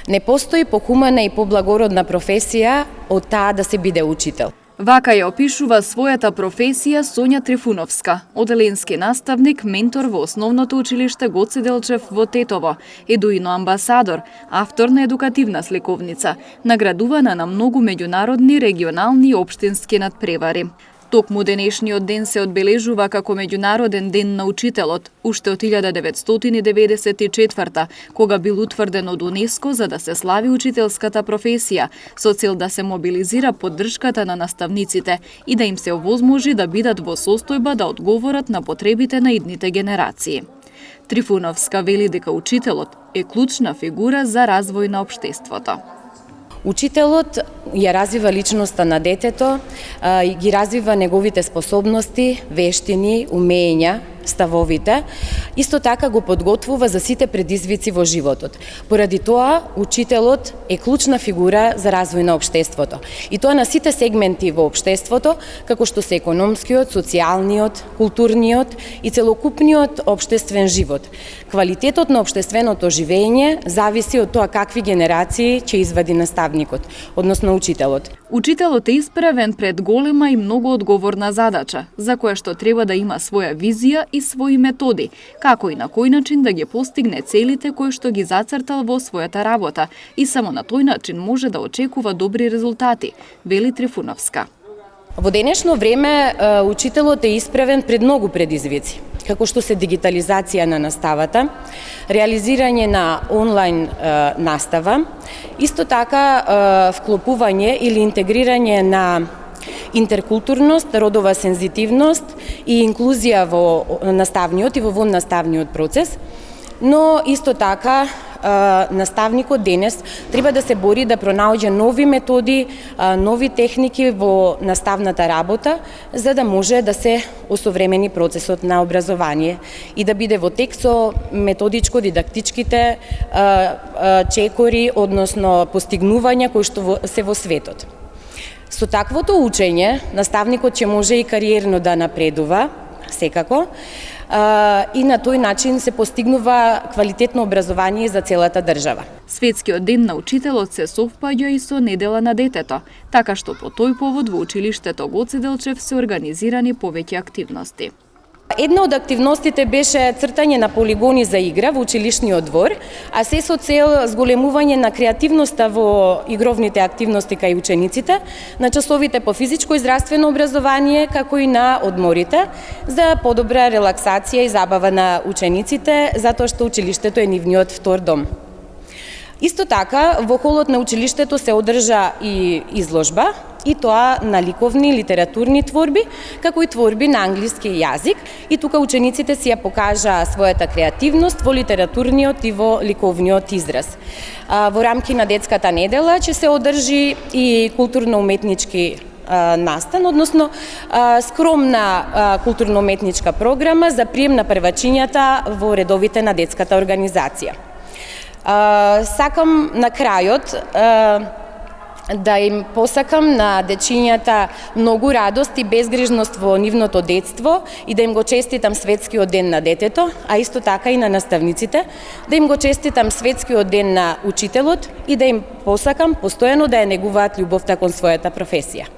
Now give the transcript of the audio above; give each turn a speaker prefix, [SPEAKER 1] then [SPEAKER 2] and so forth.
[SPEAKER 1] Не постои похумана и поблагородна професија од таа да се биде учител.
[SPEAKER 2] Вака ја опишува својата професија Сонја Трифуновска, оделенски наставник, ментор во Основното училиште Гоце Делчев во Тетово, едуино амбасадор, автор на едукативна сликовница, наградувана на многу меѓународни, регионални и општински надпревари. Токму денешниот ден се одбележува како Меѓународен ден на учителот, уште од 1994 кога бил утврден од УНЕСКО за да се слави учителската професија, со цел да се мобилизира поддршката на наставниците и да им се овозможи да бидат во состојба да одговорат на потребите на идните генерации. Трифуновска вели дека учителот е клучна фигура за развој на општеството.
[SPEAKER 1] Учителот ја развива личноста на детето, ги развива неговите способности, вештини, умења, ставовите, исто така го подготвува за сите предизвици во животот. Поради тоа, учителот е клучна фигура за развој на општеството. И тоа на сите сегменти во општеството, како што се економскиот, социјалниот, културниот и целокупниот општествен живот. Квалитетот на општественото живење зависи од тоа какви генерации ќе извади наставникот, односно учителот.
[SPEAKER 2] Учителот е исправен пред голема и многу одговорна задача, за која што треба да има своја визија и своји методи, како и на кој начин да ги постигне целите кои што ги зацртал во својата работа и само на тој начин може да очекува добри резултати, вели Трифуновска.
[SPEAKER 1] Во денешно време учителот е исправен пред многу предизвици, како што се дигитализација на наставата, реализирање на онлайн настава, исто така вклопување или интегрирање на интеркултурност, родова сензитивност и инклузија во наставниот и во воннаставниот процес, но исто така наставникот денес треба да се бори да пронаоѓа нови методи, нови техники во наставната работа, за да може да се осовремени процесот на образование и да биде во тек со методичко-дидактичките чекори, односно постигнувања кои што се во светот. Со таквото учење, наставникот ќе може и кариерно да напредува, секако, и на тој начин се постигнува квалитетно образование за целата држава.
[SPEAKER 2] Светскиот ден на учителот се совпаѓа и со Недела на детето, така што по тој повод во училиштето Гоце Делчев се организирани повеќе активности.
[SPEAKER 1] Една од активностите беше цртање на полигони за игра во училишниот двор, а се со цел зголемување на креативноста во игровните активности кај учениците, на часовите по физичко и здравствено образование, како и на одморите, за подобра релаксација и забава на учениците, затоа што училиштето е нивниот втор дом. Исто така, во холот на училиштето се одржа и изложба, и тоа на ликовни и литературни творби, како и творби на англиски јазик, и тука учениците си ја покажа својата креативност во литературниот и во ликовниот израз. Во рамки на детската недела ќе се одржи и културно-уметнички настан, односно скромна културно-уметничка програма за прием на првачињата во редовите на детската организација. Сакам на крајот да им посакам на дечињата многу радост и безгрижност во нивното детство и да им го честитам Светскиот ден на детето, а исто така и на наставниците, да им го честитам Светскиот ден на учителот и да им посакам постојано да ја негуваат љубовта кон својата професија.